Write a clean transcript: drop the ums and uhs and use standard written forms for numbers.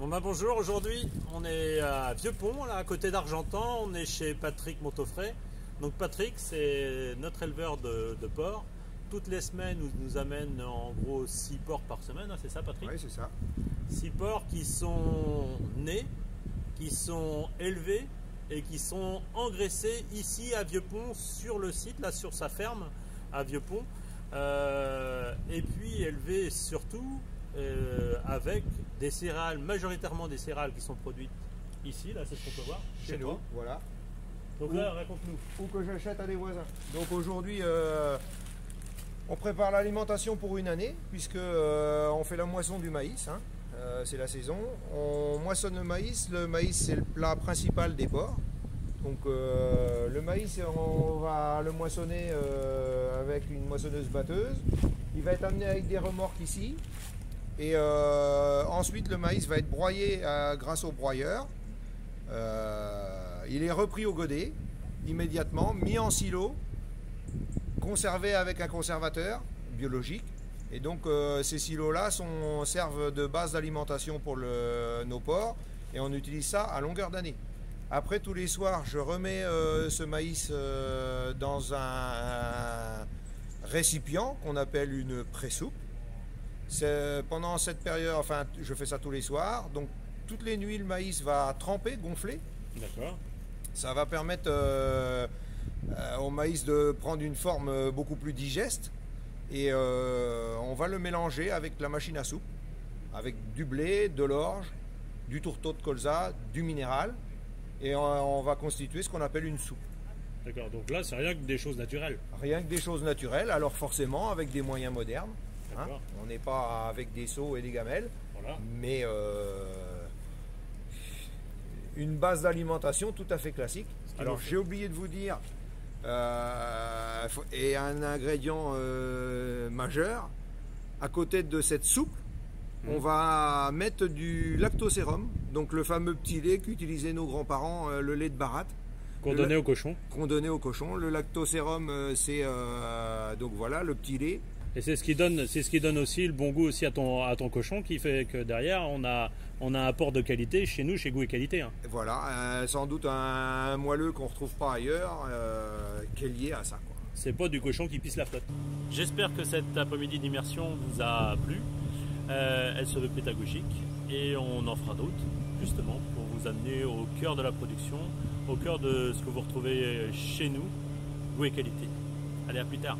Bon bah bonjour, aujourd'hui on est à Vieux-Pont, là à côté d'Argentan, on est chez Patrick Montaufray. Donc Patrick c'est notre éleveur de porcs. Toutes les semaines il nous amène en gros 6 porcs par semaine, hein, c'est ça Patrick? Oui, c'est ça. 6 porcs qui sont nés, qui sont élevés et qui sont engraissés ici à Vieux-Pont sur le site, là sur sa ferme à Vieux-Pont. Et puis élevés surtout avec des céréales, majoritairement des céréales qui sont produites ici, là c'est ce qu'on peut voir, Chez nous, toi. voilà. Donc là, raconte-nous. Ou que j'achète à des voisins. Donc aujourd'hui, on prépare l'alimentation pour une année, puisque on fait la moisson du maïs, hein. C'est la saison. On moissonne le maïs. Le maïs, c'est le plat principal des porcs. Donc le maïs, on va le moissonner avec une moissonneuse batteuse. Il va être amené avec des remorques ici. Et ensuite, le maïs va être broyé grâce au broyeur. Il est repris au godet immédiatement, mis en silo, conservé avec un conservateur biologique. Et donc ces silos-là servent de base d'alimentation pour nos porcs et on utilise ça à longueur d'année. Après, tous les soirs, je remets ce maïs dans un récipient qu'on appelle une pressoupe. Pendant cette période, enfin, je fais ça tous les soirs. Donc, toutes les nuits, le maïs va tremper, gonfler. D'accord. Ça va permettre au maïs de prendre une forme beaucoup plus digeste. Et on va le mélanger avec la machine à soupe, avec du blé, de l'orge, du tourteau de colza, du minéral. Et on va constituer ce qu'on appelle une soupe. D'accord, donc là c'est rien que des choses naturelles. Rien que des choses naturelles, alors forcément avec des moyens modernes. Hein. D'accord. On n'est pas avec des seaux et des gamelles, Voilà. mais une base d'alimentation tout à fait classique. Alors j'ai oublié de vous dire, et un ingrédient majeur, à côté de cette soupe, on va mettre du lactosérum, donc le fameux petit lait qu'utilisaient nos grands-parents, le lait de baratte. Qu'on donnait aux cochons. Qu'on donnait aux cochons. Le lactosérum, c'est donc voilà, le petit lait. Et c'est ce qui donne aussi le bon goût aussi à ton cochon, qui fait que derrière on a un apport de qualité chez nous, chez Goût et Qualité. Hein. Voilà, sans doute un moelleux qu'on ne retrouve pas ailleurs, qui est lié à ça, quoi. C'est pas du cochon qui pisse la flotte. J'espère que cet après-midi d'immersion vous a plu. Elle se veut pédagogique et on en fera d'autres justement pour vous amener au cœur de la production, au cœur de ce que vous retrouvez chez nous, Goût et Qualité. Allez, à plus tard.